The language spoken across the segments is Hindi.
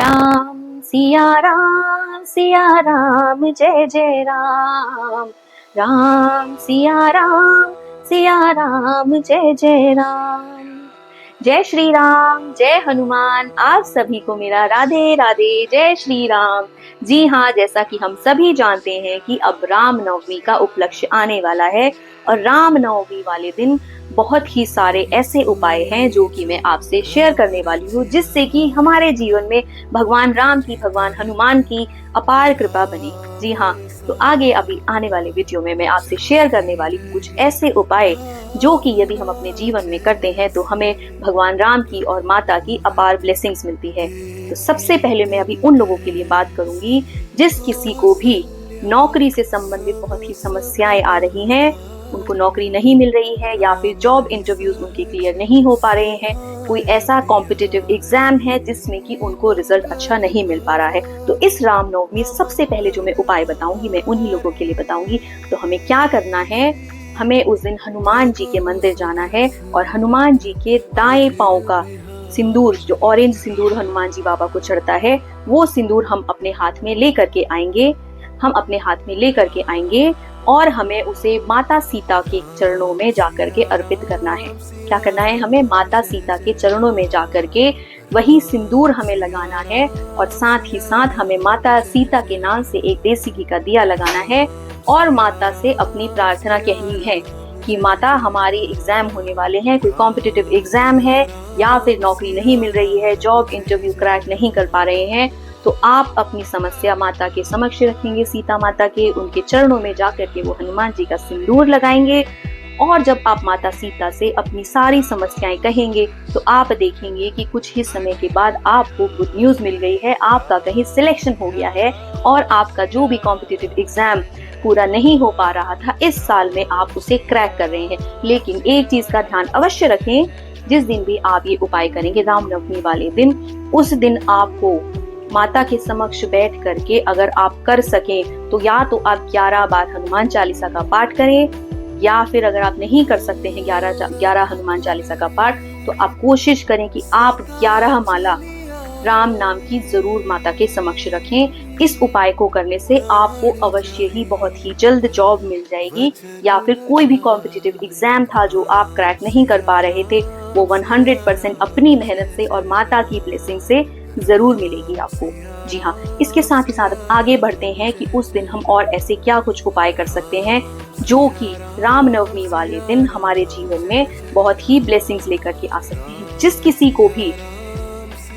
सिया राम जय जय राम। राम सिया राम जय जय राम। जय श्री राम, जय हनुमान। आप सभी को मेरा राधे राधे, जय श्री राम। जी हाँ, जैसा कि हम सभी जानते हैं कि अब राम नवमी का उपलक्ष्य आने वाला है और राम नवमी वाले दिन बहुत ही सारे ऐसे उपाय हैं जो कि मैं आपसे शेयर करने वाली हूँ, जिससे कि हमारे जीवन में भगवान राम की, भगवान हनुमान की अपार कृपा बने। जी हाँ, तो आगे अभी आने वाले वीडियो में मैं आपसे शेयर करने वाली हूँ कुछ ऐसे उपाय जो कि यदि हम अपने जीवन में करते हैं तो हमें भगवान राम की और माता की अपार ब्लेसिंग्स मिलती है। तो सबसे पहले मैं अभी उन लोगों के लिए बात करूंगी जिस किसी को भी नौकरी से संबंधित बहुत ही समस्याएं आ रही हैं, उनको नौकरी नहीं मिल रही है या फिर जॉब इंटरव्यूज उनके क्लियर नहीं हो पा रहे हैं, कोई ऐसा कॉम्पिटिटिव एग्जाम है जिसमें कि उनको रिजल्ट अच्छा नहीं मिल पा रहा है। तो इस रामनवमी सबसे पहले जो मैं उपाय बताऊंगी, मैं उन्हीं लोगों के लिए बताऊंगी। तो हमें क्या करना है, हमें उस दिन हनुमान जी के मंदिर जाना है और हनुमान जी के दाएं पांव का सिंदूर, जो ऑरेंज सिंदूर हनुमान जी बाबा को चढ़ता है, वो सिंदूर हम अपने हाथ में लेकर के आएंगे। और हमें उसे माता सीता के चरणों में जाकर के अर्पित करना है। क्या करना है, हमें माता सीता के चरणों में जाकर के वही सिंदूर हमें लगाना है और साथ ही साथ हमें माता सीता के नाम से एक देसी घी का दिया लगाना है और माता से अपनी प्रार्थना कहनी है कि माता, हमारे एग्जाम होने वाले हैं, कोई कॉम्पिटिटिव एग्जाम है या फिर नौकरी नहीं मिल रही है, जॉब इंटरव्यू क्रैक नहीं कर पा रहे हैं, तो आप अपनी समस्या माता के समक्ष रखेंगे, सीता माता के, उनके चरणों में जाकर के वो हनुमान जी का सिंदूर लगाएंगे। और जब आप माता सीता से अपनी सारी समस्याएं कहेंगे तो आप देखेंगे कि कुछ ही समय के बाद आपको गुड न्यूज मिल गई है, आपका कहीं सिलेक्शन हो गया है और आपका जो भी कॉम्पिटिटिव एग्जाम पूरा नहीं हो पा रहा था इस साल में, आप उसे क्रैक कर रहे हैं। लेकिन एक चीज का ध्यान अवश्य रखें, जिस दिन भी आप ये उपाय करेंगे रामनवमी वाले दिन, उस दिन आपको माता के समक्ष बैठ करके अगर आप कर सकें तो या तो आप 11 बार हनुमान चालीसा का पाठ करें, या फिर अगर आप नहीं कर सकते हैं 11 हनुमान चालीसा का पाठ, तो आप कोशिश करें कि आप 11 माला राम नाम की जरूर माता के समक्ष रखें। इस उपाय को करने से आपको अवश्य ही बहुत ही जल्द जॉब मिल जाएगी, या फिर कोई भी कॉम्पिटिटिव एग्जाम था जो आप क्रैक नहीं कर पा रहे थे, वो 100% अपनी मेहनत से और माता की ब्लेसिंग से जरूर मिलेगी आपको। जी हाँ, इसके साथ ही साथ आगे बढ़ते हैं कि उस दिन हम और ऐसे क्या कुछ उपाय कर सकते हैं जो कि रामनवमी वाले दिन हमारे जीवन में बहुत ही ब्लेसिंग्स लेकर के आ सकते हैं। जिस किसी को भी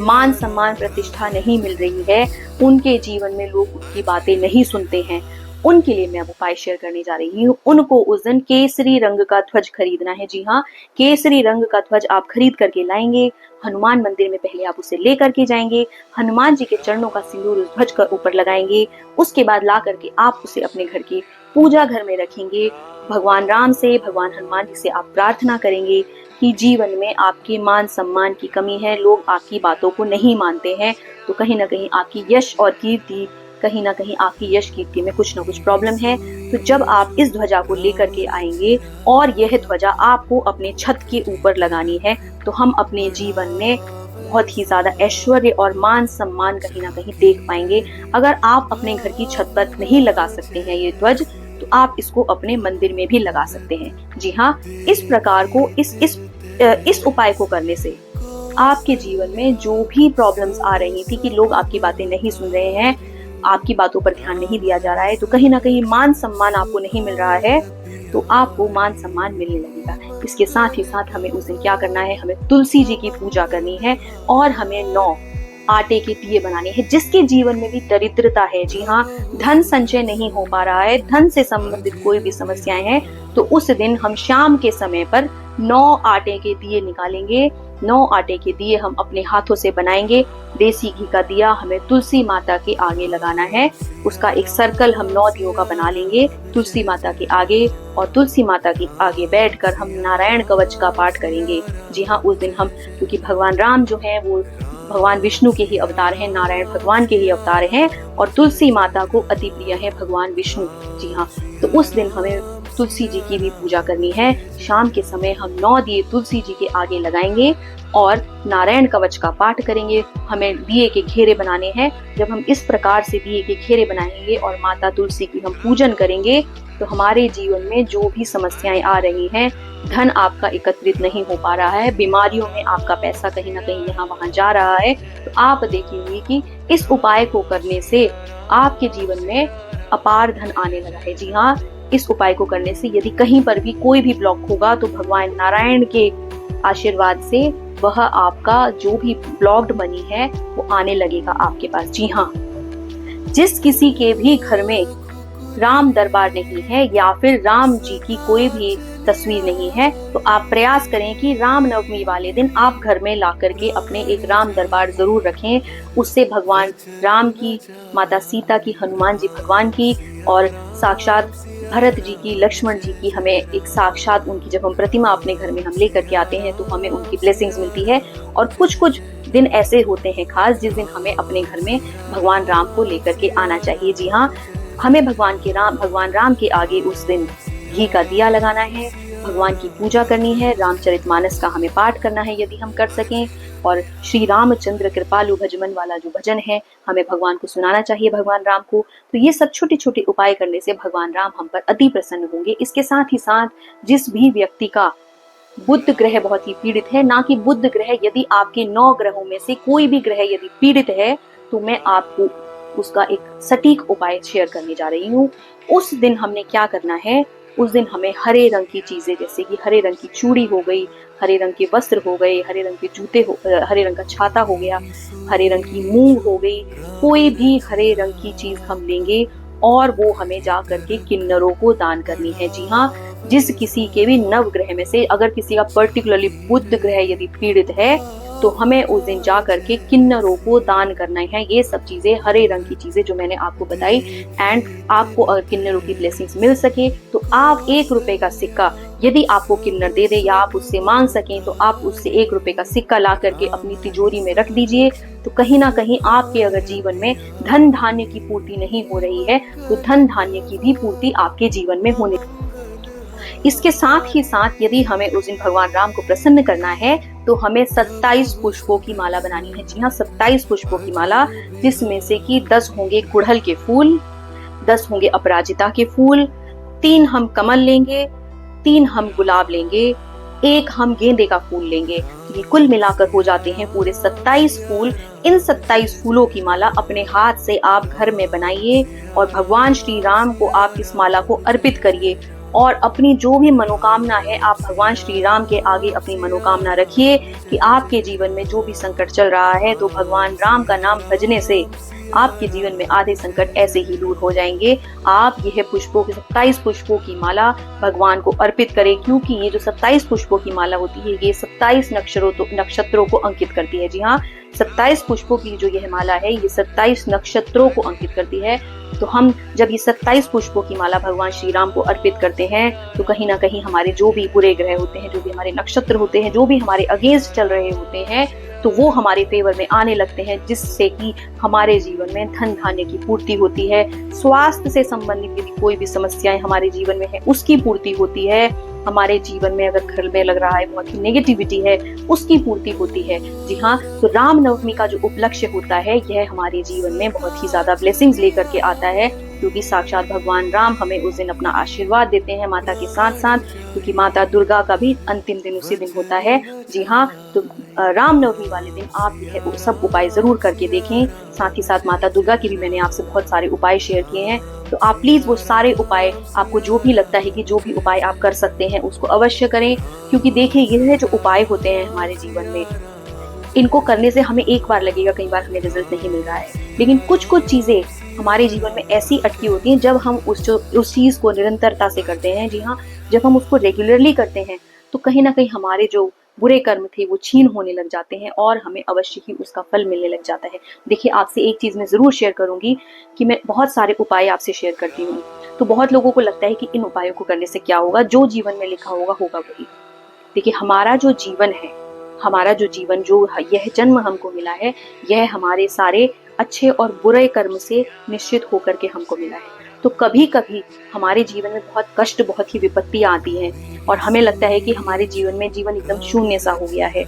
मान सम्मान प्रतिष्ठा नहीं मिल रही है, उनके जीवन में लोग उनकी बातें नहीं सुनते हैं, उनके लिए मैं अब उपाय शेयर करने जा रही हूँ। उनको उस दिन केसरी रंग का ध्वज खरीदना है। जी हाँ, केसरी रंग का ध्वज आप खरीद करके लाएंगे, हनुमान मंदिर में पहले आप उसे लेकर के जाएंगे, हनुमान जी के चरणों का सिंदूर उस ध्वज के ऊपर लगाएंगे, उसके बाद ला करके आप उसे अपने घर के पूजा घर में रखेंगे। भगवान राम से, भगवान हनुमान जी से आप प्रार्थना करेंगे कि जीवन में आपके मान सम्मान की कमी है, लोग आपकी बातों को नहीं मानते हैं, तो कहीं ना कहीं आपकी यश और कीर्ति, कहीं ना कहीं आपकी यश कीर्ति में कुछ ना कुछ प्रॉब्लम है। तो जब आप इस ध्वजा को लेकर के आएंगे और यह ध्वजा आपको अपने छत के ऊपर लगानी है, तो हम अपने जीवन में बहुत ही ज्यादा ऐश्वर्य और मान सम्मान कहीं ना कहीं देख पाएंगे। अगर आप अपने घर की छत पर नहीं लगा सकते हैं ये ध्वज, तो आप इसको अपने मंदिर में भी लगा सकते हैं। जी हाँ, इस प्रकार को इस उपाय को करने से आपके जीवन में जो भी प्रॉब्लम्स आ रही थी कि लोग आपकी बातें नहीं सुन रहे हैं, आपकी बातों पर ध्यान नहीं दिया जा रहा है, तो कहीं ना कहीं मान सम्मान आपको नहीं मिल रहा है, तो आपको मान सम्मान मिलने लगेगा। इसके साथ ही साथ हमें उस दिन क्या करना है, हमें तुलसी जी की पूजा करनी है और हमें 9 आटे के दिए बनाने हैं। जिसके जीवन में भी दरिद्रता है, जी हाँ, धन संचय नहीं हो पा रहा है, धन से संबंधित कोई भी समस्याएं हैं, तो उस दिन हम शाम के समय पर 9 आटे के दिए निकालेंगे। 9 आटे के दिए हम अपने हाथों से बनाएंगे। देसी घी का दिया हमें तुलसी माता के आगे लगाना है, उसका एक सर्कल हम 9 दियों का बना लेंगे तुलसी माता के आगे, और तुलसी माता के आगे बैठकर हम नारायण कवच का पाठ करेंगे। जी हाँ, उस दिन हम, क्योंकि भगवान राम जो है वो भगवान विष्णु के ही अवतार हैं, नारायण भगवान के ही अवतार हैं, और तुलसी माता को अति प्रिय है भगवान विष्णु। जी हाँ, तो उस दिन हमें तुलसी जी की भी पूजा करनी है। शाम के समय हम 9 दिए तुलसी जी के आगे लगाएंगे और नारायण कवच का पाठ करेंगे। हमें दिए के घेरे बनाने हैं। जब हम इस प्रकार से दिए के घेरे बनाएंगे और माता तुलसी की हम पूजन करेंगे तो हमारे जीवन में जो भी समस्याएं आ रही हैं, धन आपका एकत्रित नहीं हो पा रहा है, बीमारियों में आपका पैसा कहीं ना कहीं यहाँ वहां जा रहा है, तो आप देखेंगे कि इस उपाय को करने से आपके जीवन में अपार धन आने लगा है। जी हाँ, इस उपाय को करने से यदि कहीं पर भी कोई भी ब्लॉक होगा तो भगवान नारायण के आशीर्वाद से वह आपका जो भी ब्लॉक्ड मनी है वो आने लगेगा आपके पास। जी हाँ, जिस किसी के भी घर में राम दरबार नहीं है या फिर राम जी की कोई भी तस्वीर नहीं है तो आप प्रयास करें कि राम नवमी वाले दिन आप घर में ला करके अपने एक राम दरबार जरूर रखें। उससे भगवान राम की, माता सीता की, हनुमान जी भगवान की और साक्षात भरत जी की, लक्ष्मण जी की, हमें एक साक्षात उनकी जब हम प्रतिमा अपने घर में हम लेकर के आते हैं तो हमें उनकी ब्लेसिंग्स मिलती है। और कुछ कुछ दिन ऐसे होते हैं खास जिस दिन हमें अपने घर में भगवान राम को लेकर के आना चाहिए। जी हाँ, हमें भगवान राम के आगे उस दिन घी का दिया लगाना है, भगवान की पूजा करनी है, रामचरितमानस का हमें पाठ करना है यदि हम कर सकें, और श्री रामचंद्र कृपालु भजमन वाला जो भजन है हमें भगवान को सुनाना चाहिए, भगवान राम को। तो ये सब छोटे छोटे उपाय करने से भगवान राम हम पर अति प्रसन्न होंगे। इसके साथ ही साथ जिस भी व्यक्ति का बुध ग्रह बहुत ही पीड़ित है, ना कि बुध ग्रह, यदि आपके 9 ग्रहों में से कोई भी ग्रह यदि पीड़ित है तो मैं आपको उसका एक सटीक उपाय शेयर करने जा रही हूँ। उस दिन हमने क्या करना है, उस दिन हमें हरे रंग की चीजें, जैसे कि हरे रंग की चूड़ी हो गई, हरे रंग के वस्त्र हो गए, हरे रंग के जूते हो, हरे रंग का छाता हो गया, हरे रंग की मूंग हो गई, कोई भी हरे रंग की चीज हम लेंगे और वो हमें जा करके किन्नरों को दान करनी है। जी हाँ, जिस किसी के भी 9 ग्रह में से अगर किसी का पर्टिकुलरली बुध ग्रह यदि पीड़ित है तो हमें उस दिन जा करके किन्नरों को दान करना है। ये सब चीजें, हरे रंग की चीजें जो मैंने आपको बताई। एंड आपको अगर किन्नरों की ब्लेसिंग्स मिल सके तो आप 1 रुपए का सिक्का यदि आपको किन्नर दे दे या आप उससे मांग सकें तो आप उससे 1 रुपए का सिक्का ला करके अपनी तिजोरी में रख दीजिए। तो कहीं ना कहीं आपके अगर जीवन में धन धान्य की पूर्ति नहीं हो रही है तो धन धान्य की भी पूर्ति आपके जीवन में होने। इसके साथ ही साथ यदि हमें उस दिन भगवान राम को प्रसन्न करना है तो हमें 27 पुष्पों की माला बनानी है। जी हाँ, 27 पुष्पों की माला, जिसमें से कि 10 होंगे गुड़हल के फूल, 10 होंगे अपराजिता के फूल, 3 हम कमल लेंगे, 3 हम गुलाब लेंगे, 1 हम गेंदे का फूल लेंगे। ये कुल मिलाकर हो जाते हैं पूरे 27 फूल। इन 27 फूलों की माला अपने हाथ से आप घर में बनाइए और भगवान श्री राम को आप इस माला को अर्पित करिए और अपनी जो भी मनोकामना है आप भगवान श्री राम के आगे अपनी मनोकामना रखिए कि आपके जीवन में जो भी संकट चल रहा है तो भगवान राम का नाम भजने से आपके जीवन में आधे संकट ऐसे ही दूर हो जाएंगे। आप यह पुष्पों की 27 पुष्पों की माला भगवान को अर्पित करें, क्योंकि ये जो 27 पुष्पों की माला होती है ये 27 नक्षत्रों को अंकित करती है। जी हाँ, 27 पुष्पों की जो यह माला है ये 27 नक्षत्रों को अंकित करती है। तो हम जब ये 27 पुष्पों की माला भगवान श्री राम को अर्पित करते हैं तो कहीं ना कहीं हमारे जो भी बुरे ग्रह होते हैं, जो भी हमारे नक्षत्र होते हैं, जो भी हमारे अगेंस्ट चल रहे होते हैं, तो वो हमारे फेवर में आने लगते हैं, जिससे कि हमारे जीवन में धन धान्य की पूर्ति होती है। स्वास्थ्य से संबंधित यदि कोई भी समस्याएं हमारे जीवन में है उसकी पूर्ति होती है। हमारे जीवन में अगर घर में लग रहा है बहुत ही नेगेटिविटी है उसकी पूर्ति होती है। जी हाँ, तो राम नवमी का जो उपलक्ष्य होता है यह हमारे जीवन में बहुत ही ज्यादा ब्लेसिंग्स लेकर के आता है, क्योंकि साक्षात भगवान राम हमें उस दिन अपना आशीर्वाद देते हैं माता के साथ साथ, क्योंकि माता दुर्गा का भी अंतिम दिन उसी दिन होता है। जी हाँ, तो रामनवमी वाले दिन आप यह सब उपाय जरूर करके देखें। साथ ही साथ माता दुर्गा के भी मैंने आपसे बहुत सारे उपाय शेयर किए हैं, तो आप प्लीज वो सारे उपाय, आपको जो भी लगता है कि जो भी उपाय आप कर सकते हैं उसको अवश्य करें। क्योंकि देखिए, यह जो उपाय होते हैं हमारे जीवन में, इनको करने से हमें एक बार लगेगा, कई बार हमें रिजल्ट नहीं मिल रहा है, लेकिन कुछ चीजें हमारे जीवन में ऐसी अटकी होती हैं जब हम उस चीज को निरंतरता से करते हैं। जी हाँ, जब हम उसको रेगुलरली करते हैं तो कहीं ना कहीं हमारे जो बुरे कर्म थे वो छीन होने लग जाते हैं और हमें अवश्य ही उसका फल मिलने लग जाता है। देखिए, आपसे एक चीज मैं जरूर शेयर करूंगी कि मैं बहुत सारे उपाय आपसे शेयर करती हूँ, तो बहुत लोगों को लगता है कि इन उपायों को करने से क्या होगा, जो जीवन में लिखा होगा वही। देखिए, हमारा जो जीवन है, हमारा जो जीवन, जो यह जन्म हमको मिला है, यह हमारे सारे अच्छे और बुरे कर्म से निश्चित होकर के हमको मिला है। तो कभी कभी हमारे जीवन में बहुत कष्ट, बहुत ही विपत्तियां आती हैं और हमें लगता है कि हमारे जीवन में जीवन एकदम शून्य सा हो गया है।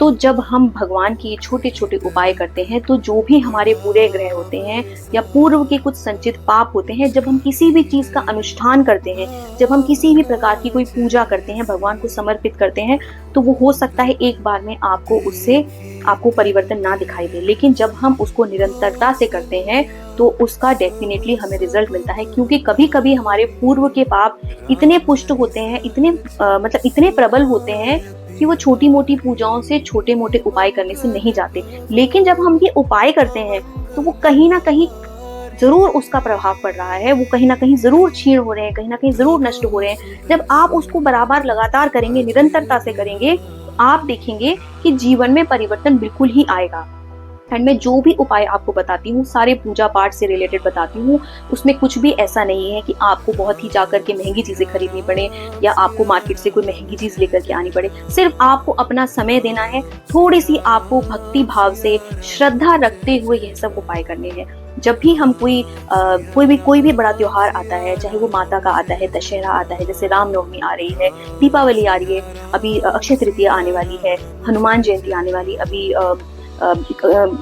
तो जब हम भगवान के छोटे छोटे उपाय करते हैं, तो जो भी हमारे बुरे ग्रह होते हैं या पूर्व के कुछ संचित पाप होते हैं, जब हम किसी भी चीज का अनुष्ठान करते हैं, जब हम किसी भी प्रकार की कोई पूजा करते हैं, भगवान को समर्पित करते हैं, तो वो हो सकता है एक बार में आपको परिवर्तन ना दिखाई दे, लेकिन जब हम उसको निरंतरता से करते हैं तो उसका डेफिनेटली हमें रिजल्ट मिलता है। क्योंकि कभी कभी हमारे पूर्व के पाप इतने पुष्ट होते हैं, इतने प्रबल होते हैं कि वो छोटी मोटी पूजाओं से, छोटे मोटे उपाय करने से नहीं जाते। लेकिन जब हम ये उपाय करते हैं तो वो कहीं ना कहीं जरूर उसका प्रभाव पड़ रहा है, वो कहीं ना कहीं जरूर क्षीण हो रहे हैं, कहीं ना कहीं जरूर नष्ट हो रहे हैं। जब आप उसको बराबर लगातार करेंगे, निरंतरता से करेंगे, तो आप देखेंगे कि जीवन में परिवर्तन बिल्कुल ही आएगा। एंड मैं जो भी उपाय आपको बताती हूँ, सारे पूजा पाठ से रिलेटेड बताती हूँ, उसमें कुछ भी ऐसा नहीं है कि आपको बहुत ही जाकर के महंगी चीजें खरीदनी पड़े या आपको मार्केट से कोई महंगी चीज लेकर के आनी पड़े। सिर्फ आपको अपना समय देना है, थोड़ी सी आपको भक्ति भाव से, श्रद्धा रखते हुए यह सब उपाय करने हैं। जब भी हम कोई भी बड़ा त्योहार आता है, चाहे वो माता का आता है, दशहरा आता है, जैसे रामनवमी आ रही है, दीपावली आ रही है, अभी अक्षय तृतीया आने वाली है, हनुमान जयंती आने वाली,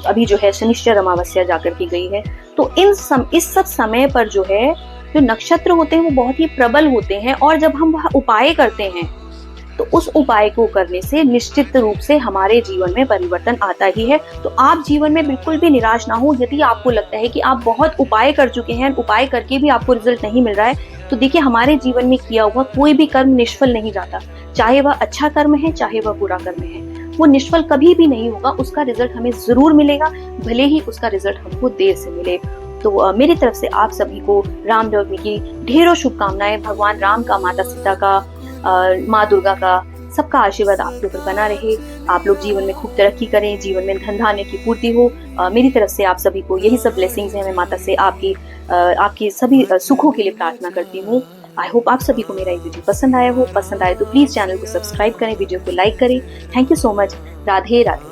अभी जो है शनिश्चर अमावस्या जाकर की गई है। तो इस सब समय पर जो है, जो नक्षत्र होते हैं वो बहुत ही प्रबल होते हैं, और जब हम वह उपाय करते हैं तो उस उपाय को करने से निश्चित रूप से हमारे जीवन में परिवर्तन आता ही है। तो आप जीवन में बिल्कुल भी निराश ना हो। यदि आपको लगता है कि आप बहुत उपाय कर चुके हैं, उपाय करके भी आपको रिजल्ट नहीं मिल रहा है, तो देखिए, हमारे जीवन में किया हुआ कोई भी कर्म निष्फल नहीं जाता। चाहे वह अच्छा कर्म है, चाहे वह बुरा कर्म है, वो निष्फल कभी भी नहीं होगा। उसका रिजल्ट हमें जरूर मिलेगा, भले ही उसका रिजल्ट हमको देर से मिले। तो मेरी तरफ से आप सभी को रामनवमी की ढेरों शुभकामनाएं। भगवान राम का, माता सीता का, माँ दुर्गा का, सबका आशीर्वाद आप लोग पर बना रहे। आप लोग जीवन में खूब तरक्की करें, जीवन में धन धान्य की पूर्ति हो। मेरी तरफ से आप सभी को यही सब ब्लेसिंग्स हैं। मैं माता से आपकी सभी सुखों के लिए प्रार्थना करती हूँ। आई होप आप सभी को मेरा ये वीडियो पसंद आया हो। पसंद आए तो प्लीज चैनल को सब्सक्राइब करें, वीडियो को लाइक करें। Thank you so much. Radhe Radhe.